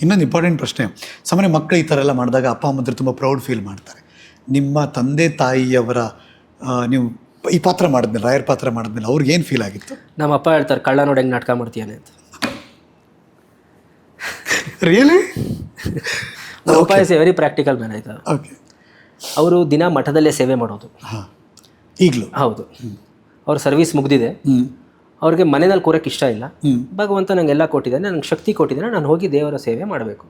ಇನ್ನೊಂದು ಇಂಪಾರ್ಟೆಂಟ್ ಪ್ರಶ್ನೆ, ಸಾಮಾನ್ಯ ಮಕ್ಕಳು ಈ ಥರ ಎಲ್ಲ ಮಾಡಿದಾಗ ಅಪ್ಪ ಅಮ್ಮಂದ್ರೆ ತುಂಬ ಪ್ರೌಡ್ ಫೀಲ್ ಮಾಡ್ತಾರೆ. ನಿಮ್ಮ ತಂದೆ ತಾಯಿಯವರ ನೀವು ಈ ಪಾತ್ರ ಮಾಡಿದ್ಮೇಲೆ, ರಾಯರ್ ಪಾತ್ರ ಮಾಡಿದ್ಮೇಲೆ ಅವ್ರಿಗೆ ಏನು ಫೀಲ್ ಆಗಿತ್ತು? ನಮ್ಮ ಅಪ್ಪ ಹೇಳ್ತಾರೆ, ಕಳ್ಳ ನೋಡಿ ಹೆಂಗೆ ನಾಟಕ ಮಾಡ್ತೀಯಾನೆ ಅಂತ. ರಿಯಲಿ? ನಮ್ಮ ಅಪ್ಪ is A very practical man ಆಯ್ತಾ. ಓಕೆ. ಅವರು ದಿನ ಮಠದಲ್ಲೇ ಸೇವೆ ಮಾಡೋದು. ಹಾಂ, ಈಗಲೂ? ಹೌದು. ಅವ್ರ ಸರ್ವಿಸ್ ಮುಗ್ದಿದೆ, ಅವ್ರಿಗೆ ಮನೆಯಲ್ಲಿ ಕೂರಕ್ಕೆ ಇಷ್ಟ ಇಲ್ಲ. ಭಗವಂತ ನಂಗೆಲ್ಲ ಕೊಟ್ಟಿದ್ದಾನೆ, ನನಗೆ ಶಕ್ತಿ ಕೊಟ್ಟಿದ್ದಾನೆ, ನಾನು ಹೋಗಿ ದೇವರ ಸೇವೆ ಮಾಡಬೇಕು.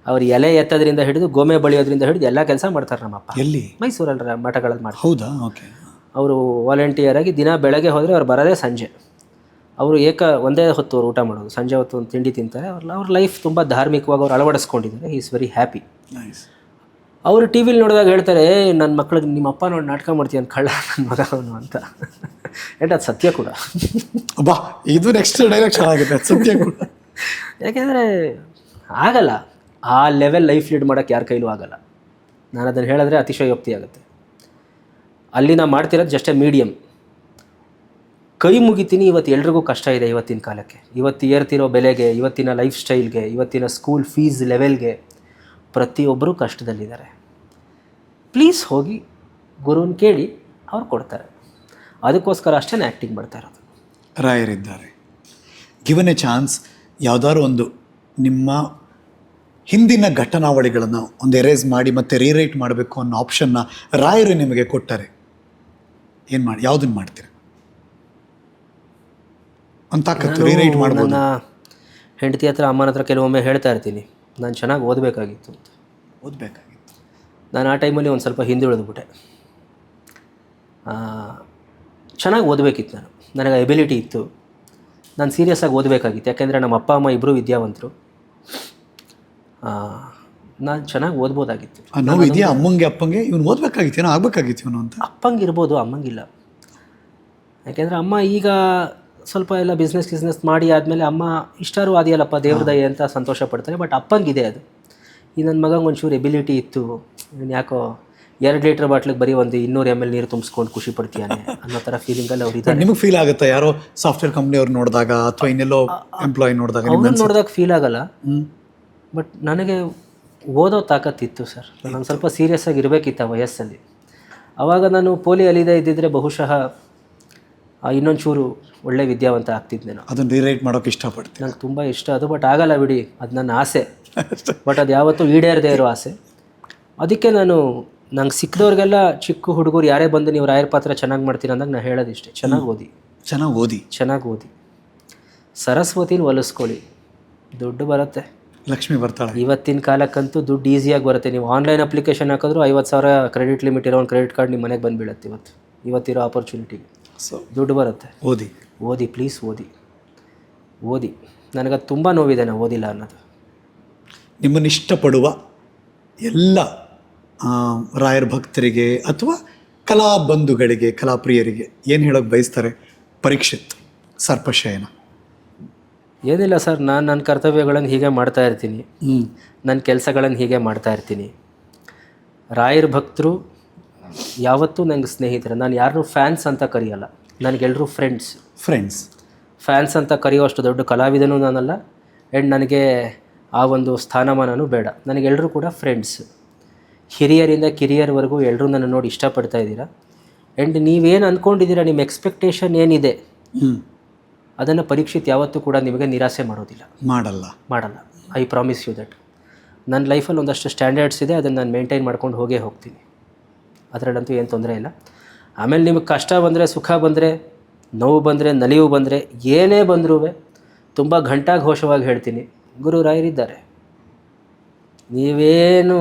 ಅವ್ರು ಎಲೆ ಎತ್ತೋದ್ರಿಂದ ಹಿಡಿದು ಗೋಮೆ ಬಳಿಯೋದ್ರಿಂದ ಹಿಡಿದು ಎಲ್ಲ ಕೆಲಸ ಮಾಡ್ತಾರೆ ನಮ್ಮಪ್ಪ. ಎಲ್ಲಿ? ಮೈಸೂರಲ್ಲಿ ಮಠಗಳಲ್ಲಿ ಮಾಡ್ತಾರೆ. ಹೌದಾ? ಓಕೆ. ಅವರು ವಾಲಂಟಿಯರ್ ಆಗಿ ದಿನ ಬೆಳಗ್ಗೆ ಹೋದರೆ ಅವ್ರು ಬರೋದೇ ಸಂಜೆ. ಅವರು ಒಂದೇ ಹೊತ್ತು ಅವ್ರು ಊಟ ಮಾಡೋದು, ಸಂಜೆ ಹೊತ್ತು ಒಂದು ತಿಂಡಿ ತಿಂತಾರೆ. ಅವ್ರ ಲೈಫ್ ತುಂಬ ಧಾರ್ಮಿಕವಾಗಿ ಅವ್ರು ಅಳವಡಿಸ್ಕೊಂಡಿದ್ದಾರೆ. He is very happy. Nice. ಅವರು ಟಿ ವಿಲಿ ನೋಡಿದಾಗ ಹೇಳ್ತಾರೆ, ನನ್ನ ಮಕ್ಳಿಗೆ ನಿಮ್ಮ ಅಪ್ಪ ನೋಡಿ ನಾಟಕ ಮಾಡ್ತೀಯ ಅಂತ, ಕಳ್ಳ ನನ್ನ ಮಗ ಅವನು ಅಂತ. ಅದು ಸತ್ಯ ಕೂಡ. ಬಾ, ಇದು ನೆಕ್ಸ್ಟ್ ಡೈರೆಕ್ಟ್ ಚೆನ್ನಾಗಿದೆ, ಸತ್ಯ ಕೂಡ. ಯಾಕೆಂದರೆ ಆಗಲ್ಲ, ಆ ಲೆವೆಲ್ ಲೈಫ್ ಲೀಡ್ ಮಾಡೋಕ್ಕೆ ಯಾರ ಕೈಲೂ ಆಗಲ್ಲ. ನಾನು ಅದನ್ನು ಹೇಳಿದ್ರೆ ಅತಿಶಯೋಕ್ತಿ ಆಗುತ್ತೆ. ಅಲ್ಲಿ ನಾವು ಮಾಡ್ತಿರೋದು ಜಸ್ಟ್ ಎ ಮೀಡಿಯಮ್. ಕೈ ಮುಗಿತೀನಿ, ಇವತ್ತು ಎಲ್ರಿಗೂ ಕಷ್ಟ ಇದೆ ಇವತ್ತಿನ ಕಾಲಕ್ಕೆ. ಇವತ್ತು ಏರ್ತಿರೋ ಬೆಲೆಗೆ, ಇವತ್ತಿನ ಲೈಫ್ ಸ್ಟೈಲ್ಗೆ, ಇವತ್ತಿನ ಸ್ಕೂಲ್ ಫೀಸ್ ಲೆವೆಲ್ಗೆ ಪ್ರತಿಯೊಬ್ಬರೂ ಕಷ್ಟದಲ್ಲಿದ್ದಾರೆ. ಪ್ಲೀಸ್ ಹೋಗಿ ಗುರುನ ಕೇಳಿ, ಅವ್ರು ಕೊಡ್ತಾರೆ. ಅದಕ್ಕೋಸ್ಕರ ಅಷ್ಟೇ ಆ್ಯಕ್ಟಿಂಗ್ ಮಾಡ್ತಾ ಇರೋದು. ರಾಯರಿದ್ದಾರೆ. ಗಿವನ್ ಎ ಚಾನ್ಸ್, ಯಾವುದಾದ್ರು ಒಂದು ನಿಮ್ಮ ಹಿಂದಿನ ಘಟನಾವಳಿಗಳನ್ನು ಒಂದು ಎರೇಸ್ ಮಾಡಿ ಮತ್ತೆ ರೀರೈಟ್ ಮಾಡಬೇಕು ಅನ್ನೋ ಆಪ್ಷನ್ನ ರಾಯರು ನಿಮಗೆ ಕೊಟ್ಟರೆ ಏನು ಮಾಡಿ, ಯಾವುದನ್ನು ಮಾಡ್ತೀರ? ಒಂದು ತಾಕತ್ತು ರೀರೈಟ್ ಮಾಡ್ಬೋದು. ನನ್ನ ಹೆಂಡತಿ ಹತ್ರ, ಅಮ್ಮನ ಹತ್ರ ಕೆಲವೊಮ್ಮೆ ಹೇಳ್ತಾ ಇರ್ತೀನಿ, ನಾನು ಚೆನ್ನಾಗಿ ಓದಬೇಕಾಗಿತ್ತು ಅಂತ. ಓದಬೇಕಾಗಿತ್ತು. ನಾನು ಆ ಟೈಮಲ್ಲಿ ಒಂದು ಸ್ವಲ್ಪ ಹಿಂದುಳಿದ್ಬಿಟ್ಟೆ. ಚೆನ್ನಾಗಿ ಓದಬೇಕಿತ್ತು. ನನಗೆ ಎಬಿಲಿಟಿ ಇತ್ತು. ನಾನು ಸೀರಿಯಸ್ಸಾಗಿ ಓದಬೇಕಾಗಿತ್ತು. ಯಾಕೆಂದರೆ ನಮ್ಮ ಅಪ್ಪ ಅಮ್ಮ ಇಬ್ಬರು ವಿದ್ಯಾವಂತರು. ನಾನು ಚೆನ್ನಾಗಿ ಓದ್ಬೋದಾಗಿತ್ತು. ನೋವು ಇದೆಯಾ ಅಮ್ಮಂಗೆ ಅಪ್ಪಂಗೆ? ಇವನು ಓದಬೇಕಾಗಿತ್ತು, ಏನೋ ಆಗಬೇಕಾಗಿತ್ತು ಇವನು ಅಂತ. ಅಪ್ಪಂಗೆ ಇರ್ಬೋದು, ಅಮ್ಮಂಗಿಲ್ಲ. ಯಾಕೆಂದರೆ ಅಮ್ಮ ಈಗ ಸ್ವಲ್ಪ ಎಲ್ಲ ಬಿಸ್ನೆಸ್ ಮಾಡಿ ಆದಮೇಲೆ ಅಮ್ಮ ಇಷ್ಟಾರು ಆದಿಯಲ್ಲಪ್ಪ ದೇವ್ರ ದಯೆ ಅಂತ ಸಂತೋಷ ಪಡ್ತಾರೆ. ಬಟ್ ಅಪ್ಪಂಗಿದೆ ಅದು. ಈ ನನ್ನ ಮಗಂಗೆ ಒಂಚೂರು ಎಬಿಲಿಟಿ ಇತ್ತು, ಇವನು ಯಾಕೋ 2 ಲೀಟ್ರ್ ಬಾಟ್ಲಿಗೆ ಬರೀ ಒಂದು 200 ml ನೀರು ತುಂಬಿಸ್ಕೊಂಡು ಖುಷಿ ಪಡ್ತೀಯಾನೆ ಅನ್ನೋ ಥರ ಫೀಲಿಂಗಲ್ಲಿ ಅವ್ರು ಇದ್ದಾರೆ. ನಿಮಗೆ ಫೀಲ್ ಆಗುತ್ತಾ ಯಾರೋ ಸಾಫ್ಟ್ವೇರ್ ಕಂಪ್ನಿಯವ್ರು ನೋಡಿದಾಗ ಅಥವಾ ಇನ್ನೆಲ್ಲೋ ಎಂಪ್ಲಾಯ್ ನೋಡಿದಾಗ? ಅವ್ರನ್ನ ನೋಡಿದಾಗ ಫೀಲ್ ಆಗಲ್ಲ. ಬಟ್ ನನಗೆ ಓದೋ ತಾಕತ್ತಿತ್ತು ಸರ್. ನಾನು ಸ್ವಲ್ಪ ಸೀರಿಯಸ್ ಆಗಿ ಇರಬೇಕಿತ್ತು ಆ ವಯಸ್ಸಲ್ಲಿ. ಆವಾಗ ನಾನು ಪೋಲಿ ಅಲಿದೇ ಇದ್ದಿದ್ರೆ ಬಹುಶಃ ಇನ್ನೊಂಚೂರು ಒಳ್ಳೆ ವಿದ್ಯಾವಂತ ಆಗ್ತಿದ್ದೆ. ನಾನು ಅದನ್ನು ರೀರೈಟ್ ಮಾಡೋಕೆ ಇಷ್ಟಪಡ್ತೀನಿ. ನಂಗೆ ತುಂಬ ಇಷ್ಟ ಅದು. ಬಟ್ ಆಗಲ್ಲ ಬಿಡಿ, ಅದು ನನ್ನ ಆಸೆ. ಬಟ್ ಅದು ಯಾವತ್ತೂ ಈಡೇರದೇ ಇರೋ ಆಸೆ. ಅದಕ್ಕೆ ನಂಗೆ ಸಿಕ್ಕದವ್ರಿಗೆಲ್ಲ, ಚಿಕ್ಕ ಹುಡುಗರು ಯಾರೇ ಬಂದು ನೀವು ರಾಯರ ಪಾತ್ರ ಚೆನ್ನಾಗಿ ಮಾಡ್ತೀರ ಅಂದಾಗ ನಾನು ಹೇಳೋದಿಷ್ಟೇ, ಚೆನ್ನಾಗಿ ಓದಿ. ಸರಸ್ವತಿನ ಒಲಿಸ್ಕೊಳ್ಳಿ, ದುಡ್ಡು ಬರುತ್ತೆ. ಲಕ್ಷ್ಮಿ ಬರ್ತಾಳೆ. ಇವತ್ತಿನ ಕಾಲಕ್ಕಂತೂ ದುಡ್ಡು ಈಸಿಯಾಗಿ ಬರುತ್ತೆ. ನೀವು ಆನ್ಲೈನ್ ಅಪ್ಲಿಕೇಶನ್ ಹಾಕಿದ್ರು 50,000 ಕ್ರೆಡಿಟ್ ಲಿಮಿಟ್ ಇರೋ ಒಂದು ಕ್ರೆಡಿಟ್ ಕಾರ್ಡ್ ನಿಮ್ಮ ಮನೆಗೆ ಬಂದುಬೀಳುತ್ತೆ. ಇವತ್ತಿರೋ ಆಪರ್ಚುನಿಟಿಗೆ ದುಡ್ಡು ಬರುತ್ತೆ. ಓದಿ ಪ್ಲೀಸ್, ಓದಿ. ನನಗದು ತುಂಬ ನೋವಿದೆ ನಾವು ಓದಿಲ್ಲ ಅನ್ನೋದು. ನಿಮ್ಮನ್ನು ಇಷ್ಟಪಡುವ ಎಲ್ಲ ರಾಯರ ಭಕ್ತರಿಗೆ ಅಥವಾ ಕಲಾ ಬಂಧುಗಳಿಗೆ, ಕಲಾಪ್ರಿಯರಿಗೆ ಏನು ಹೇಳೋಕೆ ಬಯಸ್ತಾರೆ? ಪರೀಕ್ಷಿತ್ ಸರ್ಪಶಯನ. ಏನಿಲ್ಲ ಸರ್, ನಾನು ನನ್ನ ಕರ್ತವ್ಯಗಳನ್ನು ಹೀಗೆ ಮಾಡ್ತಾ ಇರ್ತೀನಿ, ನನ್ನ ಕೆಲಸಗಳನ್ನು ಹೀಗೆ ಮಾಡ್ತಾ ಇರ್ತೀನಿ. ರಾಯರ ಭಕ್ತರು ಯಾವತ್ತೂ ನನಗೆ ಸ್ನೇಹಿತರು. ನಾನು ಯಾರನ್ನೂ ಫ್ಯಾನ್ಸ್ ಅಂತ ಕರೆಯಲ್ಲ, ನನಗೆಲ್ಲರೂ ಫ್ಯಾನ್ಸ್ ಅಂತ ಕರೆಯುವಷ್ಟು ದೊಡ್ಡ ಕಲಾವಿದನೂ ನಾನಲ್ಲ. ಆ್ಯಂಡ್ ನನಗೆ ಆ ಒಂದು ಸ್ಥಾನಮಾನನೂ ಬೇಡ. ನನಗೆಲ್ಲರೂ ಕೂಡ ಫ್ರೆಂಡ್ಸ್. ಹಿರಿಯರಿಂದ ಕಿರಿಯರ್ವರೆಗೂ ಎಲ್ಲರೂ ನನ್ನ ನೋಡಿ ಇಷ್ಟಪಡ್ತಾ ಇದ್ದೀರಾ. ಆ್ಯಂಡ್ ನೀವೇನು ಅಂದ್ಕೊಂಡಿದ್ದೀರಾ, ನಿಮ್ಮ ಎಕ್ಸ್ಪೆಕ್ಟೇಷನ್ ಏನಿದೆ ಅದನ್ನು ಪರೀಕ್ಷಿತ್ ಯಾವತ್ತೂ ಕೂಡ ನಿಮಗೆ ನಿರಾಸೆ ಮಾಡಲ್ಲ. I promise you that. ನನ್ನ ಲೈಫಲ್ಲಿ ಒಂದಷ್ಟು ಸ್ಟ್ಯಾಂಡರ್ಡ್ಸ್ ಇದೆ, ಅದನ್ನು ನಾನು ಮೇಂಟೈನ್ ಮಾಡ್ಕೊಂಡು ಹೋಗ್ತೀನಿ. ಅದರಲ್ಲಂತೂ ಏನು ತೊಂದರೆ ಇಲ್ಲ. ಆಮೇಲೆ ನಿಮಗೆ ಕಷ್ಟ ಬಂದರೆ, ಸುಖ ಬಂದರೆ, ನೋವು ಬಂದರೆ, ನಲಿವು ಬಂದರೆ, ಏನೇ ಬಂದರೂ ತುಂಬ ಘಂಟಾಘೋಷವಾಗಿ ಹೇಳ್ತೀನಿ, ಗುರು ರಾಯರಿದ್ದಾರೆ. ನೀವೇನು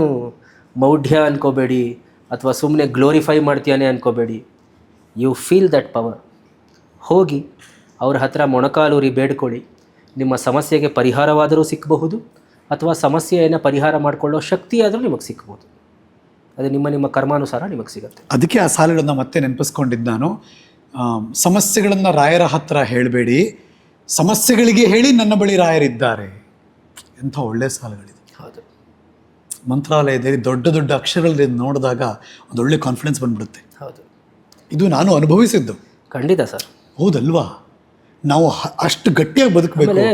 ಮೌಢ್ಯ ಅನ್ಕೋಬೇಡಿ ಅಥವಾ ಸುಮ್ಮನೆ ಗ್ಲೋರಿಫೈ ಮಾಡ್ತೀಯಾನೆ ಅನ್ಕೋಬೇಡಿ. You feel that power. ಹೋಗಿ ಅವ್ರ ಹತ್ರ ಮೊಣಕಾಲೂರಿ ಬೇಡ್ಕೊಳ್ಳಿ. ನಿಮ್ಮ ಸಮಸ್ಯೆಗೆ ಪರಿಹಾರವಾದರೂ ಸಿಕ್ಕಬಹುದು, ಅಥವಾ ಸಮಸ್ಯೆಯನ್ನು ಪರಿಹಾರ ಮಾಡಿಕೊಳ್ಳೋ ಶಕ್ತಿ ಆದರೂ ನಿಮಗೆ ಸಿಗ್ಬೋದು. ಅದು ನಿಮ್ಮ ಕರ್ಮಾನುಸಾರ ನಿಮಗೆ ಸಿಗುತ್ತೆ. ಅದಕ್ಕೆ ಆ ಸಾಲುಗಳನ್ನು ಮತ್ತೆ ನೆನಪಿಸ್ಕೊಂಡಿದ್ದು ನಾನು. ಸಮಸ್ಯೆಗಳನ್ನು ರಾಯರ ಹತ್ರ ಹೇಳಬೇಡಿ, ಸಮಸ್ಯೆಗಳಿಗೆ ಹೇಳಿ ನನ್ನ ಬಳಿ ರಾಯರಿದ್ದಾರೆ. ಎಂಥ ಒಳ್ಳೆ ಸಾಲುಗಳಿದೆ. ಹೌದು. ಮಂತ್ರಾಲಯದಲ್ಲಿ ದೊಡ್ಡ ದೊಡ್ಡ ಅಕ್ಷರಗಳಲ್ಲಿ ನೋಡಿದಾಗ ಒಂದು ಒಳ್ಳೆ ಕಾನ್ಫಿಡೆನ್ಸ್ ಬಂದ್ಬಿಡುತ್ತೆ. ಹೌದು, ಇದು ನಾನು ಅನುಭವಿಸಿದ್ದು. ಖಂಡಿತ ಸರ್. ಹೌದಲ್ವಾ? ನಾವು ಅಷ್ಟು ಗಟ್ಟಿಯಾಗಿ ಬದುಕಬೇಕು. ಆಮೇಲೆ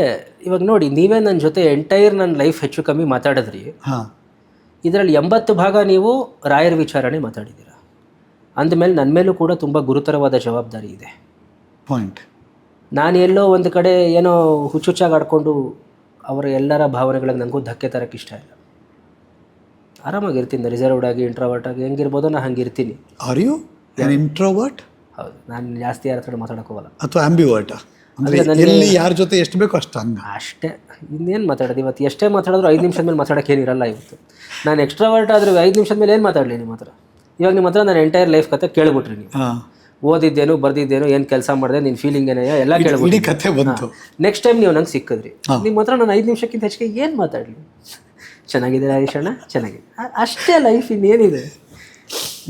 ಇವಾಗ ನೋಡಿ, ನೀವೇ ನನ್ನ ಜೊತೆ ಎಂಟೈರ್ ನನ್ನ ಲೈಫ್ ಹೆಚ್ಚು ಕಮ್ಮಿ ಮಾತಾಡಿದ್ರಿ. ಹಾಂ, ಇದರಲ್ಲಿ 80 ಭಾಗ ನೀವು ರಾಯರ ವಿಚಾರಣೆ ಮಾತಾಡಿದ್ದೀರ. ಅಂದಮೇಲೆ ನನ್ನ ಮೇಲೂ ಕೂಡ ತುಂಬ ಗುರುತರವಾದ ಜವಾಬ್ದಾರಿ ಇದೆ. ಪಾಯಿಂಟ್. ನಾನು ಎಲ್ಲೋ ಒಂದು ಕಡೆ ಏನೋ ಹುಚ್ಚುಚ್ಚಾಗಿ ಆಡ್ಕೊಂಡು ಅವರ ಎಲ್ಲರ ಭಾವನೆಗಳಿಗೆ ನನಗೂ ಧಕ್ಕೆ ತರಕ್ಕೆ ಇಷ್ಟ ಇಲ್ಲ. ಆರಾಮಾಗಿರ್ತೀನಿ, ರಿಸರ್ವ್ಡ್ ಆಗಿ ಇಂಟ್ರೋವರ್ಟ್ ಆಗಿ ಹೆಂಗಿರ್ಬೋದೋ ನಾನು ಹಂಗಿರ್ತೀನಿ. Are you an introvert? ಹೌದು, ನಾನು ಜಾಸ್ತಿ ಯಾರ ಹತ್ರ ಮಾತಾಡೋಕೆ ಹೋಗಲ್ಲ. ಅಥವಾ ಆಂಬಿವರ್ಟ್? ಅಂದರೆ ಎಲ್ಲಿ ಯಾರ ಜೊತೆ ಎಷ್ಟು ಬೇಕೋ ಅಷ್ಟು ಹಂಗೆ ಅಷ್ಟೇ. ಇನ್ನೇನು ಮಾತಾಡೋದು ಇವತ್ತು? ಎಷ್ಟೇ ಮಾತಾಡಿದ್ರು 5 ನಿಮಿಷದ ಮೇಲೆ ಮಾತಾಡೋಕೆ ಏನಿರಲ್ಲ ಇವತ್ತು. ನಾನು ಎಕ್ಸ್ಟ್ರಾವರ್ಟ್ ಆದರೆ 5 ನಿಮಿಷದ ಮೇಲೆ ಏನು ಮಾತಾಡಲಿ ನಿಮ್ಮ ಹತ್ರ? ಇವಾಗ ನಿಮ್ಮ ಹತ್ರ ನಾನು ಎಂಟೈರ್ ಲೈಫ್ ಕತೆ ಕೇಳ್ಬಿಟ್ರಿ ನೀವು. ಓದಿದ್ದೇನು, ಬರ್ದಿದ್ದೇನು, ಏನು ಕೆಲಸ ಮಾಡಿದೆ, ನಿನ್ನ ಫೀಲಿಂಗ್ ಏನಯ್ಯ ಎಲ್ಲ ಕೇಳ್ಬಿಟ್ಟು ಕತೆ ಬಂತು. ನೆಕ್ಸ್ಟ್ ಟೈಮ್ ನೀವು ನಂಗೆ ಸಿಕ್ಕಿದ್ರಿ, ನಿಮ್ಮ ಹತ್ರ ನಾನು 5 ನಿಮಿಷಕ್ಕಿಂತ ಹೆಚ್ಚಿಗೆ ಏನು ಮಾತಾಡಲಿ? ಚೆನ್ನಾಗಿದೆ ಹರೀಶಣ್ಣ, ಚೆನ್ನಾಗಿದೆ, ಅಷ್ಟೇ ಲೈಫ್. ಇನ್ನೇನಿದೆ?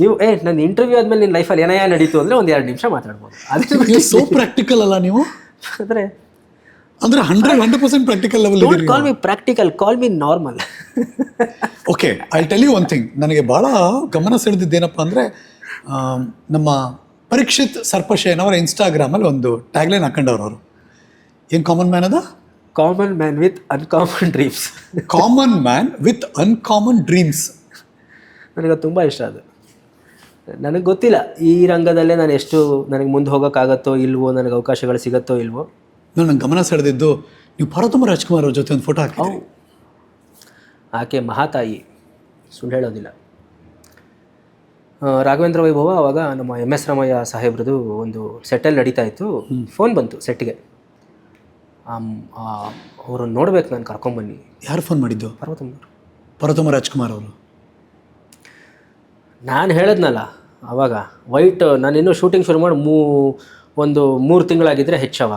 ನೀವು ನನ್ನ ಇಂಟರ್ವ್ಯೂ ಆದಮೇಲೆ ನಿನ್ನ ಲೈಫಲ್ಲಿ ಏನಯ್ಯ ನಡೀತು ಅಂದರೆ ಒಂದು 2 ನಿಮಿಷ ಮಾತಾಡ್ಬೋದು. ಅದು ಸೋ ಪ್ರಾಕ್ಟಿಕಲ್ ಅಲ್ಲ ನೀವು? ಅಂದರೆ 100% practical level. Don't call me practical, call me normal. Okay, I tell you one thing. ನನಗೆ ಭಾಳ ಗಮನ ಸೆಳೆದಿದ್ದೇನಪ್ಪ ಅಂದರೆ, ನಮ್ಮ ಪರೀಕ್ಷಿತ್ ಸರ್ಪಶೇನವರ ಇನ್ಸ್ಟಾಗ್ರಾಮಲ್ಲಿ ಒಂದು ಟ್ಯಾಗ್ಲೈನ್ ಹಾಕೊಂಡವ್ರು ಅವರು. ಏನು ಕಾಮನ್ ಮ್ಯಾನ್ ಅದ? Common man with uncommon dreams. Common man with uncommon dreams. ನನಗೆ ತುಂಬ ಇಷ್ಟ ಅದು. ನನಗೆ ಗೊತ್ತಿಲ್ಲ ಈ ರಂಗದಲ್ಲೇ ನಾನು ಎಷ್ಟು ನನಗೆ ಮುಂದೆ ಹೋಗೋಕ್ಕಾಗತ್ತೋ ಇಲ್ವೋ, ನನಗೆ ಅವಕಾಶಗಳು ಸಿಗುತ್ತೋ ಇಲ್ವೋ. ನನಗೆ ಗಮನ ಸೆಳೆದಿದ್ದು, ನೀವು ಪಾರ್ವತಮ್ಮ ರಾಜ್ಕುಮಾರ್ ಅವ್ರ ಜೊತೆ ಒಂದು ಫೋಟೋ ಹಾಕಿದ್ರಿ. ಆಕೆ ಮಹಾತಾಯಿ, ಸುಳ್ಳು ಹೇಳೋದಿಲ್ಲ. ರಾಘವೇಂದ್ರ ವೈಭವ ಆವಾಗ ನಮ್ಮ MS ರಾಮಯ್ಯ ಸಾಹೇಬ್ರದ್ದು ಒಂದು ಸೆಟ್ಟಲ್ಲಿ ನಡೀತಾ ಇತ್ತು. ಫೋನ್ ಬಂತು ಸೆಟ್ಗೆ. ಅವ್ರನ್ನ ನೋಡ್ಬೇಕು, ನಾನು ಕರ್ಕೊಂಬನ್ನಿ. ಯಾರು ಫೋನ್ ಮಾಡಿದ್ದು? ಪಾರ್ವತಮ್ಮ ರಾಜ್ಕುಮಾರ್ ಅವರು. ನಾನು ಹೇಳಿದ್ನಲ್ಲ ಆವಾಗ, ವೈಟ್, ನಾನಿನ್ನೂ ಶೂಟಿಂಗ್ ಶುರು ಮಾಡಿ ಒಂದು 3 ತಿಂಗಳಾಗಿದ್ದರೆ ಹೆಚ್ಚು.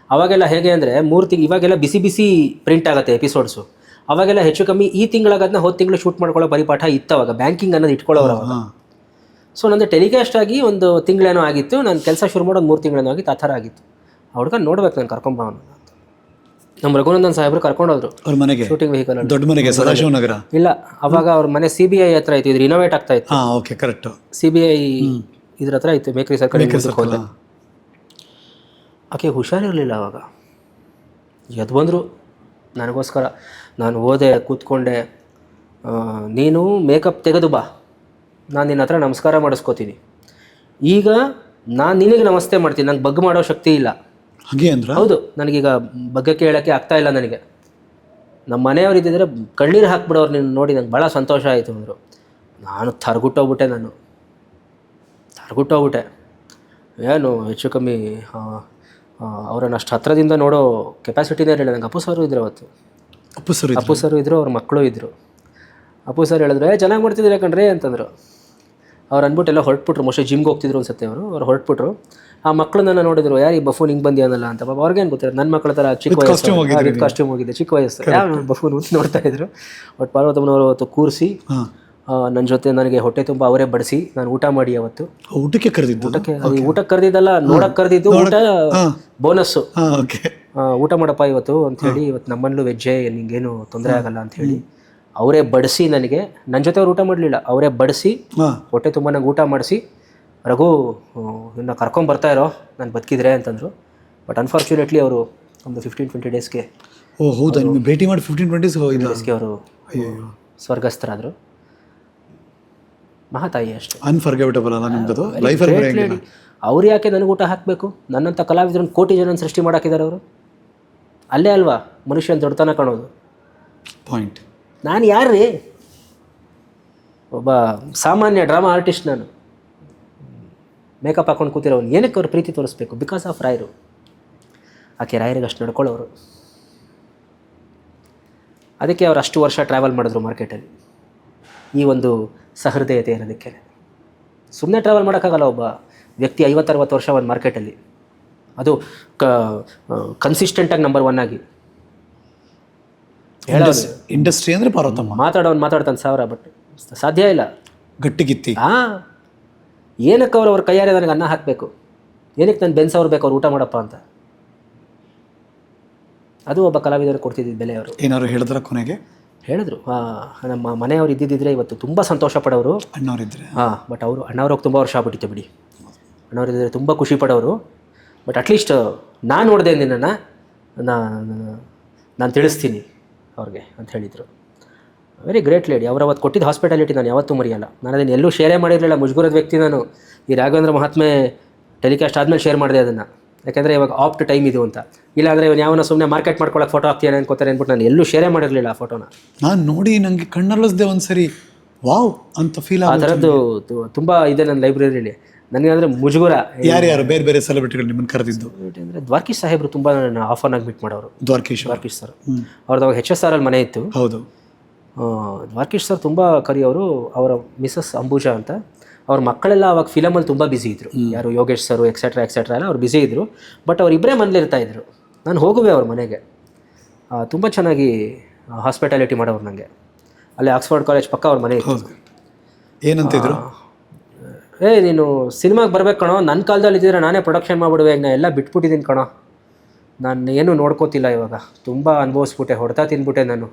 ಅವಾಗೆಲ್ಲ ಹೇಗೆ ಅಂದರೆ 3 ತಿಂಗಳು, ಇವಾಗೆಲ್ಲ ಬಿಸಿ ಬಿಸಿ ಪ್ರಿಂಟ್ ಆಗುತ್ತೆ ಎಪಿಸೋಡ್ಸು. ಅವಾಗೆಲ್ಲ ಹೆಚ್ಚು ಕಮ್ಮಿ ಈ ತಿಂಗಳಾಗದನ್ನ ಹೋದ ತಿಂಗಳು ಶೂಟ್ ಮಾಡ್ಕೊಳ್ಳೋ ಪರಿಪಾಠ ಇತ್ತು. ಅವಾಗ ಬ್ಯಾಂಕಿಂಗ್ ಅನ್ನೋದು ಇಟ್ಕೊಳ್ಳೋರು ಅವಾಗ. ಸೊ ನಂದು ಟೆಲಿಕಾಸ್ಟ್ ಆಗಿ 1 ತಿಂಗಳೇನೋ ಆಗಿತ್ತು, ನಾನು ಕೆಲಸ ಶುರು ಮಾಡೋದು 3 ತಿಂಗಳೇನೋ ಆಗಿತ್ತು. ಆ ಥರ ಆಗಿತ್ತು. ಹುಡುಗ ನೋಡ್ಬೇಕು, ನಾನು ಕರ್ಕೊಂಬ. ನಮ್ಮ ರಘುನಂದನ್ ಸಾಹೇಬ್ರು ಕರ್ಕೊಂಡೋದ್ರು ಅವ್ರ ಮನೆಗೆ, ಶೂಟಿಂಗ್ ವೆಹಿಕಲ್. ದೊಡ್ಡ ಮನೆಗೆ, ಸದಾಶಿವನಗರ? ಇಲ್ಲ, ಅವಾಗ ಅವ್ರ ಮನೆ CBI ಹತ್ರ ಇತ್ತು. ಇದು ರಿನೋವೇಟ್ ಆಗ್ತಾ ಇತ್ತು. Okay, correct. CBI ಇದ್ರ ಹತ್ರ ಇತ್ತು, ಬೇಕ್ರಿ ಸರ್ಕಲ್. ಆಕೆ ಹುಷಾರಿರಲಿಲ್ಲ ಅವಾಗ. ಎದ್ದು ಬಂದರು ನನಗೋಸ್ಕರ. ನಾನು ಹೋದೆ, ಕೂತ್ಕೊಂಡೆ. ನೀನು ಮೇಕಪ್ ತೆಗೆದು ಬಾ, ನಾನು ನಿನ್ನ ಹತ್ರ ನಮಸ್ಕಾರ ಮಾಡಿಸ್ಕೋತೀನಿ. ಈಗ ನಾನು ನಿನಗೆ ನಮಸ್ತೆ ಮಾಡ್ತೀನಿ, ನಂಗೆ ಬಗ್ ಮಾಡೋ ಶಕ್ತಿ ಇಲ್ಲ. ಹಾಗೆ ಅಂದ್ರೆ? ಹೌದು, ನನಗೀಗ ಬಗ್ಗಕ್ಕೆ ಹೇಳೋಕ್ಕೆ ಆಗ್ತಾ ಇಲ್ಲ ನನಗೆ. ನಮ್ಮ ಮನೆಯವ್ರು ಇದ್ದಿದ್ರೆ ಕಣ್ಣೀರು ಹಾಕ್ಬಿಡೋರು ನಿನ್ನ ನೋಡಿ. ನಂಗೆ ಭಾಳ ಸಂತೋಷ ಆಯಿತು ಅಂದರು. ನಾನು ತರ್ಗುಟ್ಟೋಗ್ಬಿಟ್ಟೆ. ಏನು ಹೆಚ್ಚು ಕಮ್ಮಿ ಅವರನ್ನು ಅಷ್ಟು ಹತ್ರದಿಂದ ನೋಡೋ ಕೆಪಾಸಿಟಿನೇ ಇರಲಿಲ್ಲ ನಂಗೆ. ಅಪ್ಪು ಸರು ಇದ್ರು ಅವತ್ತು. ಅಪ್ಪು ಸರು ಇದ್ದರು, ಅವ್ರ ಮಕ್ಕಳು ಇದ್ದರು. ಅಪ್ಪು ಸರ್ ಹೇಳಿದ್ರು, ಚೆನ್ನಾಗಿ ಮಾಡ್ತಿದ್ದೀರಾ ಕಣ್ರಿ ಅಂತಂದರು. ಅವ್ರು ಅಂದ್ಬಿಟ್ಟೆಲ್ಲ ಹೊರಟ್ಬಿಟ್ರು. ಮೋಸ್ಟ್ಲಿ ಜಿಮ್ಗೆ ಹೋಗ್ತಿದ್ರು ಅನ್ಸುತ್ತೆ ಅವ್ರು ಹೊರಟ್ಬಿಟ್ರು. ಆ ಮಕ್ಕಳನ್ನ ನೋಡಿದ್ರು, ಯಾರು ಈ ಬಫೂನ್ ಹಿಂಗೆ ಬಂದಿಯಾನಲ್ಲ ಅಂತ. ಪಾಪ ಅವ್ರಿಗೇನು ಗೊತ್ತಿಲ್ಲ, ನನ್ನ ಮಕ್ಕಳ ಥರ ಚಿಕ್ಕ ವಯಸ್ಸು ಕಾಸ್ಟ್ಯೂಮ್ ಹೋಗಿದೆ, ಚಿಕ್ಕ ವಯಸ್ಸು, ಯಾವ ಬಫೂನ್ ಅಂತ ನೋಡ್ತಾ ಇದ್ರು. ಬಟ್ ಪಾರ್ವತಮ್ಮನವರು ಅವತ್ತು ಕೂರಿಸಿ ನನ್ನ ಜೊತೆ ನನಗೆ ಹೊಟ್ಟೆ ತುಂಬ ಅವರೇ ಬಡಿಸಿ ನಾನು ಊಟ ಮಾಡಿ ಅವತ್ತು. ಊಟಕ್ಕೆ ಕರೆದಿದ್ದು? ಊಟಕ್ಕೆ ಕರೆದಿದ್ದಲ್ಲ, ನೋಡಕ್ಕೆ ಕರೆದಿದ್ದು. ಊಟ ಬೋನಸ್ಸು. ಊಟ ಮಾಡಪ್ಪ ಇವತ್ತು ಅಂಥೇಳಿ. ಇವತ್ತು ನಮ್ಮಲ್ಲೂ ವೆಜ್ಜೇ, ನಿಂಗೇನು ತೊಂದರೆ ಆಗಲ್ಲ ಅಂಥೇಳಿ ಅವರೇ ಬಡಿಸಿ ನನಗೆ. ನನ್ನ ಜೊತೆ ಅವ್ರು ಊಟ ಮಾಡಲಿಲ್ಲ, ಅವರೇ ಬಡಿಸಿ ಹೊಟ್ಟೆ ತುಂಬ ನಂಗೆ ಊಟ ಮಾಡಿಸಿ, ರಘು ಇನ್ನು ಕರ್ಕೊಂಬರ್ತಾ ಇರೋ ನಾನು ಬದುಕಿದ್ರೆ ಅಂತಂದರು. ಬಟ್ ಅನ್ಫಾರ್ಚುನೇಟ್ಲಿ ಅವರು ಒಂದು 15-20 ಡೇಸ್ಗೆ ಭೇಟಿ ಮಾಡಿ 15-20 ಡೇಸ್ಗೆ ಅವರು ಸ್ವರ್ಗಸ್ಥರಾದರು. ಮಹಾತಾಯಿ ಅಷ್ಟೇ. ಅನ್ಫರ್ಗೆಟಬಲ್ ಅಲ್ಲ ನಿಮ್ಮದು ಲೈಫಲ್ಲಿ? ಅವ್ರು ಯಾಕೆ ನನಗೆ ಊಟ ಹಾಕಬೇಕು? ನನ್ನಂಥ ಕಲಾವಿದರನ್ನು ಕೋಟಿ ಜನ ಸೃಷ್ಟಿ ಮಾಡಾಕಿದ್ದಾರೆ ಅವರು. ಅಲ್ಲೇ ಅಲ್ವಾ ಮನುಷ್ಯನ ದೊಡ್ಡತನ ಕಾಣೋದು. ಪಾಯಿಂಟ್. ನಾನು ಯಾರ್ರೀ? ಒಬ್ಬ ಸಾಮಾನ್ಯ ಡ್ರಾಮಾ ಆರ್ಟಿಸ್ಟ್. ನಾನು ಮೇಕಪ್ ಹಾಕೊಂಡು ಕೂತಿರೋನು. ಏನಕ್ಕೆ ಅವ್ರು ಪ್ರೀತಿ ತೋರಿಸ್ಬೇಕು? ಬಿಕಾಸ್ ಆಫ್ ರಾಯರು. ಆಕೆ ರಾಯರಿಗೆ ಅಷ್ಟು ನಡ್ಕೊಳ್ಳೋರು. ಅದಕ್ಕೆ ಅವ್ರು ಅಷ್ಟು ವರ್ಷ ಟ್ರಾವೆಲ್ ಮಾಡಿದ್ರು ಮಾರ್ಕೆಟಲ್ಲಿ, ಈ ಒಂದು ಸಹೃದಯತೆ ಇರೋದಕ್ಕೆ. ಸುಮ್ಮನೆ ಟ್ರಾವೆಲ್ ಮಾಡೋಕ್ಕಾಗಲ್ಲ ಒಬ್ಬ ವ್ಯಕ್ತಿ 50-60 ವರ್ಷ ಒಂದು ಮಾರ್ಕೆಟಲ್ಲಿ, ಅದು ಕನ್ಸಿಸ್ಟೆಂಟಾಗಿ ನಂಬರ್ 1 ಆಗಿ ಹೇಳೋದು. ಇಂಡಸ್ಟ್ರಿ ಅಂದರೆ ಪಾರ್ವತಮ್ಮ ಮಾತಾಡ್ತಾನೆ 1000, ಬಟ್ ಸಾಧ್ಯ ಇಲ್ಲ. ಗಟ್ಟಿಗಿತ್ತಿ. ಏನಕ್ಕೆ ಅವ್ರ ಕೈಯಾರೆ ನನಗೆ ಅನ್ನ ಹಾಕಬೇಕು? ಏನಕ್ಕೆ ನಾನು ಬೆನ್ಸವ್ರು ಬೇಕು ಅವ್ರು ಊಟ ಮಾಡಪ್ಪ ಅಂತ? ಅದು ಒಬ್ಬ ಕಲಾವಿದರು ಕೊಡ್ತಿದ್ದ ಬೆಲೆ. ಅವರು ಏನಾದ್ರು ಹೇಳಿದ್ರ? ಕೊನೆಗೆ ಹೇಳಿದ್ರು, ನಮ್ಮ ಮನೆಯವ್ರು ಇದ್ದಿದ್ದರೆ ಇವತ್ತು ತುಂಬ ಸಂತೋಷ ಪಡೋರು. ಅಣ್ಣವರಿದ್ದರೆ? ಬಟ್ ಅವರು ಅಣ್ಣವ್ರಿಗೆ ತುಂಬ ವರ್ಷ ಆಗ್ಬಿಟ್ಟಿತ್ತು ಬಿಡಿ. ಅಣ್ಣವರಿದ್ದರೆ ತುಂಬ ಖುಷಿ ಪಡೋರು. ಬಟ್ ಅಟ್ಲೀಸ್ಟ್ ನಾನು ನೋಡಿದೆ ನಿನ್ನನ್ನು ನಾನು ತಿಳಿಸ್ತೀನಿ ಅವ್ರಿಗೆ ಅಂತ ಹೇಳಿದರು. Very great lady. ಅವ್ರು ಅವತ್ತು ಕೊಟ್ಟಿದ್ದು ಹಾಸ್ಪಿಟಾಲಿಟಿ ನಾನು ಯಾವತ್ತೂ ಮರೆಯಲ್ಲ. ನಾನು ಅದನ್ನು ಎಲ್ಲೂ ಶೇರೇ ಮಾಡಿರಲಿಲ್ಲ, ಮುಜುಗರದ ವ್ಯಕ್ತಿ ನಾನು. ಈ ರಾಘವೇಂದ್ರ ಮಹಾತ್ಮೆ ಟೆಲಿಕಾಸ್ಟ್ ಆದಮೇಲೆ ಶೇರ್ ಮಾಡಿದೆ ಅದನ್ನು, ಯಾಕೆಂದರೆ ಇವಾಗ ಆಪ್ಟ್ ಟೈಮ್ ಇದು ಅಂತ. ಇಲ್ಲಾಂದರೆ ಇವನು ಯಾವನ ಸುಮ್ಮನೆ ಮಾರ್ಕೆಟ್ ಮಾಡ್ಕೊಳ್ಳೋಕೆ ಫೋಟೋ ಹಾಕ್ತೀಯಾನೆ ಅನ್ಕೋತಾರೆ ಅಂದ್ಬಿಟ್ಟು ನಾನು ಎಲ್ಲೂ ಶೇರೇ ಮಾಡಿರಲಿಲ್ಲ ಆ ಫೋಟೋನ. ನಾನು ನೋಡಿ ನನಗೆ ಕಣ್ಣರಳಿಸ್ದೆ ಒಂದು ಸರಿ, ವಾವ್ ಅಂತ ಫೀಲ್ ಆ ಥರದ್ದು ತುಂಬ ಇದೆ ನನ್ನ ಲೈಬ್ರರಿಲಿ. ನನಗೆ ಅಂದರೆ ಮುಜುಗರ. ಯಾರ್ಯಾರು ಬೇರೆ ಬೇರೆ ಸೆಲೆಬ್ರಿಟಿಗಳು ನಿಮ್ಮನ್ನು ಕರೆದಿದ್ದು? ಅಂದರೆ ದ್ವಾರಕೀಶ್ ಸಾಹೇಬರು ತುಂಬ ನನ್ನ ಆಫರ್ ಆಗಿ ಮೀಟ್ ಮಾಡೋರು. ದ್ವಾರಕೀಶ್ ಸರ್ ಅವ್ರದ್ದು ಅವಾಗ HSR ಅಲ್ಲಿ ಮನೆ ಇತ್ತು. ಹೌದು. ದ್ವಾರಕೀಶ್ ಸರ್ ತುಂಬ ಕರಿಯೋರು. ಅವರ ಮಿಸಸ್ ಅಂಬುಜಾ ಅಂತ, ಅವ್ರ ಮಕ್ಕಳೆಲ್ಲ ಅವಾಗ ಫಿಲಮಲ್ಲಿ ತುಂಬ ಬ್ಯುಸಿ ಇದ್ದರು. ಯಾರು ಯೋಗೇಶ್ ಸರು ಎಕ್ಸೆಟ್ರಾ ಎಲ್ಲ ಅವ್ರು ಬ್ಯುಸಿ ಇದ್ದರು. ಬಟ್ ಅವರಿಬ್ಬರೇ ಮನೇಲಿರ್ತಾಯಿದ್ರು. ನಾನು ಹೋಗುವೆ ಅವ್ರ ಮನೆಗೆ. ತುಂಬ ಚೆನ್ನಾಗಿ ಹಾಸ್ಪಿಟಾಲಿಟಿ ಮಾಡೋರು ನನಗೆ. ಅಲ್ಲಿ ಆಕ್ಸ್ಫರ್ಡ್ ಕಾಲೇಜ್ ಪಕ್ಕ ಅವ್ರ ಮನೆ ಇತ್ತು. ಏನಂತಿದ್ರು? ನೀನು ಸಿನಿಮಾಗೆ ಬರ್ಬೇಕು ಕಣೋ, ನನ್ನ ಕಾಲದಲ್ಲಿ ಇದ್ದಿದ್ರೆ ನಾನೇ ಪ್ರೊಡಕ್ಷನ್ ಮಾಡಿಬಿಡುವೆ, ಈಗ ನಾ ಎಲ್ಲ ಬಿಟ್ಬಿಟ್ಟಿದ್ದೀನಿ ಕಣೋ, ನಾನು ಏನೂ ನೋಡ್ಕೋತಿಲ್ಲ ಇವಾಗ, ತುಂಬ ಅನುಭವಿಸ್ಬಿಟ್ಟೆ, ಹೊಡೆತ ತಿಂದ್ಬಿಟ್ಟೆ ನಾನು,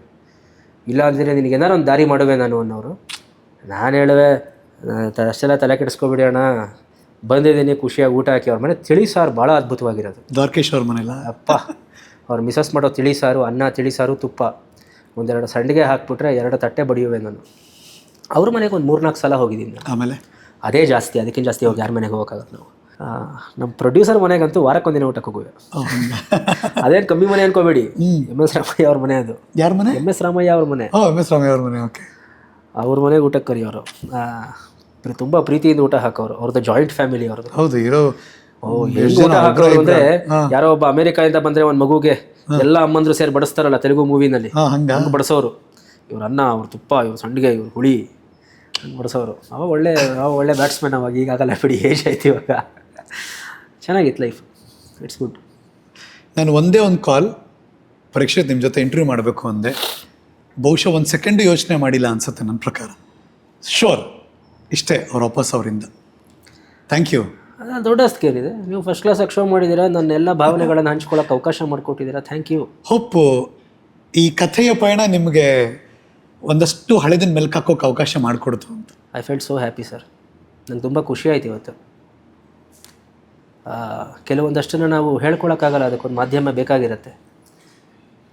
ಇಲ್ಲ ಅಂದರೆ ನಿನಗೆ ಏನಾರು ಒಂದು ದಾರಿ ಮಾಡುವೆ ನಾನು ಅನ್ನೋರು. ನಾನು ಹೇಳುವೆ ಅಷ್ಟೆಲ್ಲ ತಲೆ ಕೆಡಿಸ್ಕೊಬಿಡಿ ಅಣ್ಣ, ಬಂದಿದ್ದೀನಿ ಖುಷಿಯಾಗಿ ಊಟ ಹಾಕಿ. ಅವ್ರ ಮನೆ ತಿಳಿ ಸಾರು ಭಾಳ ಅದ್ಭುತವಾಗಿರೋದು. ದ್ವಾರಕೀಶ್ ಅವ್ರ ಮನೆಯಲ್ಲ ಅಪ್ಪ, ಅವ್ರು ಮಿಸಸ್ ಮಾಡೋ ತಿಳಿ ಸಾರು, ಅನ್ನ ತಿಳಿ ಸಾರು, ತುಪ್ಪ, ಒಂದೆರಡು ಸಂಡಿಗೆ ಹಾಕ್ಬಿಟ್ರೆ 2 ತಟ್ಟೆ ಬಡಿಯುವೆ ನಾನು. ಅವ್ರ ಮನೆಗೆ ಒಂದು 3-4 ಸಲ ಹೋಗಿದ್ದೀನಿ ನಾನು. ಆಮೇಲೆ ಅದೇ ಜಾಸ್ತಿ, ಅದಕ್ಕಿಂತ ಜಾಸ್ತಿ ಹೋಗಿ ಯಾರ ಮನೆಗೆ ಹೋಗೋಕ್ಕಾಗತ್ತೆ ನಾವು. ನಮ್ಮ ಪ್ರೊಡ್ಯೂಸರ್ ಮನೆಗಂತೂ ವಾರಕ್ಕೊಂದಿನ ಊಟಕ್ಕೆ ಹೋಗುವೆ. ಅದೇನು ಕಮ್ಮಿ ಮನೆ ಅನ್ಕೋಬೇಡಿ, MS ರಾಮಯ್ಯ ಅವ್ರ ಮನೆ ಅದು. ಯಾರ ಮನೆ? MS ರಾಮಯ್ಯ ಅವ್ರ ಮನೆ. MS ರಾಮಯ್ಯ ಅವ್ರ ಮನೆ. ಓಕೆ. ಅವ್ರ ಮನೆಗೆ ಊಟಕ್ಕೆ ಕರಿಯೋರು, ತುಂಬ ಪ್ರೀತಿಯಿಂದ ಊಟ ಹಾಕೋರು. ಅವ್ರದ್ದು ಜಾಯಿಂಟ್ ಫ್ಯಾಮಿಲಿ ಅವ್ರದ್ದು. ಹೌದು. ಇರೋ ಊಟ ಹಾಕೋರು ಅಂದರೆ ಯಾರೋ ಒಬ್ಬ ಅಮೆರಿಕಾಯಿಂದ ಬಂದರೆ ಒಂದು ಮಗುಗೆ ಎಲ್ಲ ಅಮ್ಮಂದ್ರು ಸೇರಿ ಬಡಿಸ್ತಾರಲ್ಲ ತೆಲುಗು ಮೂವಿನಲ್ಲಿ, ಹಂಗೆ ಬಡಿಸೋರು. ಇವ್ರ ಅನ್ನ, ಅವ್ರ ತುಪ್ಪ, ಇವ್ರ ಸಂಡಿಗೆ, ಇವ್ರ ಹುಳಿ ಬಡಿಸೋರು. ಅವಾಗ ಒಳ್ಳೆ ಬ್ಯಾಟ್ಸ್ಮನ್ ಅವಾಗ. ಈಗಾಗಲ್ಲ ಬಿಡಿ, ಏಜ್ ಆಯ್ತು ಇವಾಗ. ಚೆನ್ನಾಗಿತ್ತು ಲೈಫ್, ಇಟ್ಸ್ ಗುಡ್. ನಾನು ಒಂದೇ ಒಂದು ಕಾಲ್ ಪರೀಕ್ಷೆ ನಿಮ್ಮ ಜೊತೆ ಇಂಟರ್ವ್ಯೂ ಮಾಡಬೇಕು ಅಂದೆ. ಬಹುಶಃ 1 ಸೆಕೆಂಡು ಯೋಚನೆ ಮಾಡಿಲ್ಲ ಅನ್ಸುತ್ತೆ ನನ್ನ ಪ್ರಕಾರ. ಶೋರ್ ಇಷ್ಟೇ ಅವ್ರ ವಾಪಸ್ ಅವರಿಂದ. Thank you. ದೊಡ್ಡಸ್ಕೇನಿದೆ, ನೀವು ಫಸ್ಟ್ ಕ್ಲಾಸಾಗಿ ಶೋ ಮಾಡಿದ್ದೀರಾ, ನನ್ನ ಎಲ್ಲ ಭಾವನೆಗಳನ್ನು ಹಂಚ್ಕೊಳ್ಳೋಕೆ ಅವಕಾಶ ಮಾಡಿಕೊಟ್ಟಿದ್ದೀರಾ. Thank you. ಹೋಪ್ ಈ ಕಥೆಯ ಪಯಣ ನಿಮಗೆ ಒಂದಷ್ಟು ಹಳೆದಿನ ಮೆಲ್ಕು ಹಾಕೋಕೆ ಅವಕಾಶ ಮಾಡಿಕೊಡ್ತು ಅಂತ. I felt so happy sir. ನಂಗೆ ತುಂಬ ಖುಷಿ ಆಯ್ತು ಇವತ್ತು. ಕೆಲವೊಂದಷ್ಟನ್ನು ನಾವು ಹೇಳ್ಕೊಳಕ್ಕಾಗಲ್ಲ, ಅದಕ್ಕೊಂದು ಮಾಧ್ಯಮ ಬೇಕಾಗಿರುತ್ತೆ.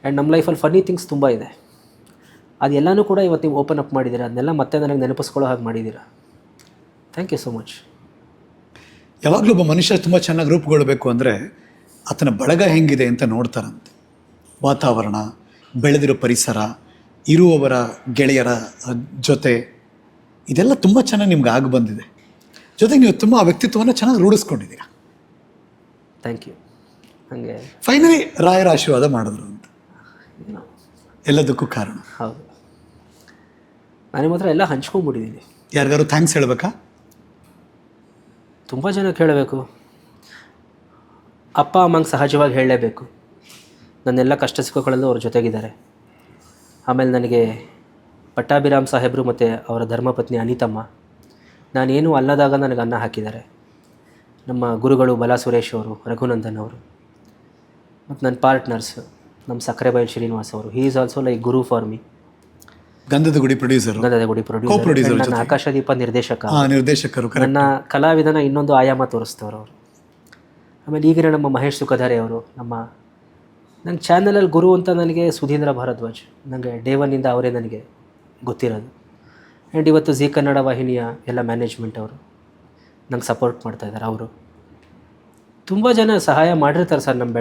ಆ್ಯಂಡ್ ನಮ್ಮ ಲೈಫಲ್ಲಿ ಫನ್ನಿ ಥಿಂಗ್ಸ್ ತುಂಬ ಇದೆ. ಅದೆಲ್ಲನೂ ಕೂಡ ಇವತ್ತು ನೀವು ಓಪನ್ ಅಪ್ ಮಾಡಿದ್ದೀರಾ, ಅದನ್ನೆಲ್ಲ ಮತ್ತೆ ನನಗೆ ನೆನಪಿಸ್ಕೊಳ್ಳೋ ಹಾಗೆ ಮಾಡಿದ್ದೀರಾ. Thank you so much. ಯಾವಾಗಲೂ ಒಬ್ಬ ಮನುಷ್ಯ ತುಂಬ ಚೆನ್ನಾಗಿ ರೂಪುಗೊಳ್ಳಬೇಕು ಅಂದರೆ ಆತನ ಬಳಗ ಹೆಂಗಿದೆ ಅಂತ ನೋಡ್ತಾರಂತೆ. ವಾತಾವರಣ, ಬೆಳೆದಿರೋ ಪರಿಸರ, ಇರುವವರ ಗೆಳೆಯರ ಜೊತೆ, ಇದೆಲ್ಲ ತುಂಬ ಚೆನ್ನಾಗಿ ನಿಮ್ಗೆ ಆಗಿ ಬಂದಿದೆ. ಜೊತೆಗೆ ನೀವು ತುಂಬ ಆ ವ್ಯಕ್ತಿತ್ವವನ್ನು ಚೆನ್ನಾಗಿ ರೂಢಿಸ್ಕೊಂಡಿದ್ದೀರಾ. Thank you. ಹಾಗೆ ಫೈನಲಿ ರಾಯರ ಆಶೀರ್ವಾದ ಮಾಡಿದ್ರು ಅಂತ ಎಲ್ಲದಕ್ಕೂ ಕಾರಣ. ಹೌದು, ನಾನು ನಿಮ್ಮ ಹತ್ರ ಎಲ್ಲ ಹಂಚ್ಕೊಂಡ್ಬಿಟ್ಟಿದ್ದೀನಿ. ಯಾರಿಗಾರು ಥ್ಯಾಂಕ್ಸ್ ಹೇಳಬೇಕಾ? ತುಂಬ ಜನ ಕೇಳಬೇಕು. ಅಪ್ಪ ಅಮ್ಮಂಗೆ ಸಹಜವಾಗಿ ಹೇಳಲೇಬೇಕು. ನನ್ನೆಲ್ಲ ಕಷ್ಟ ಸುಖಗಳಲ್ಲೂ ಅವ್ರ ಜೊತೆಗಿದ್ದಾರೆ. ಆಮೇಲೆ ನನಗೆ ಪಟ್ಟಾಭಿರಾಮ್ ಸಾಹೇಬರು ಮತ್ತು ಅವರ ಧರ್ಮಪತ್ನಿ ಅನಿತಮ್ಮ ನಾನೇನು ಅಲ್ಲದಾಗ ನನಗೆ ಅನ್ನ ಹಾಕಿದ್ದಾರೆ. ನಮ್ಮ ಗುರುಗಳು ಬಲಾ ಸುರೇಶ್ ಅವರು, ರಘುನಂದನ್ ಅವರು, ಮತ್ತು ನನ್ನ ಪಾರ್ಟ್ನರ್ಸ್ ನಮ್ಮ ಸಕ್ಕರೆಬೈಲ್ ಶ್ರೀನಿವಾಸ್ ಅವರು. He is also like Guru for me. ಗಂಧದ ಗುಡಿ ಪ್ರೊಡ್ಯೂಸರ್, ನನ್ನ ಆಕಾಶದೀಪ ನಿರ್ದೇಶಕರು, ನನ್ನ ಕಲಾವಿದನ ಇನ್ನೊಂದು ಆಯಾಮ ತೋರಿಸ್ತವ್ರು ಅವರು. ಆಮೇಲೆ ಈಗಿನ ನಮ್ಮ ಮಹೇಶ್ ಸುಖಧಾರೆ ಅವರು, ನನ್ನ ಚಾನಲಲ್ಲಿ ಗುರು ಅಂತ ನನಗೆ ಸುಧೀಂದ್ರ ಭಾರದ್ವಾಜ್. ನನಗೆ ಡೇ 1 ಅವರೇ ನನಗೆ ಗೊತ್ತಿರೋದು. ಆ್ಯಂಡ್ ಇವತ್ತು ಜಿ ಕನ್ನಡ ವಾಹಿನಿಯ ಎಲ್ಲ ಮ್ಯಾನೇಜ್ಮೆಂಟ್ ಅವರು ನಂಗೆ ಸಪೋರ್ಟ್ ಮಾಡ್ತಾಯಿದ್ದಾರೆ. ಅವರು ತುಂಬ ಜನ ಸಹಾಯ ಮಾಡಿರ್ತಾರೆ ಸರ್ ನಮ್ಮ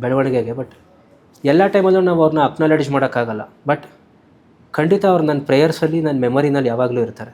ಬೆಳವಣಿಗೆಗೆ. ಬಟ್ ಎಲ್ಲ ಟೈಮಲ್ಲೂ ನಾವು ಅವ್ರನ್ನ ಅಕ್ನಾಲೆಡ್ಜ್ ಮಾಡೋಕ್ಕಾಗಲ್ಲ. ಬಟ್ ಖಂಡಿತ ಅವ್ರು ನನ್ನ ಪ್ರೇಯರ್ಸಲ್ಲಿ, ನನ್ನ ಮೆಮೊರಿನಲ್ಲಿ ಯಾವಾಗಲೂ ಇರ್ತಾರೆ.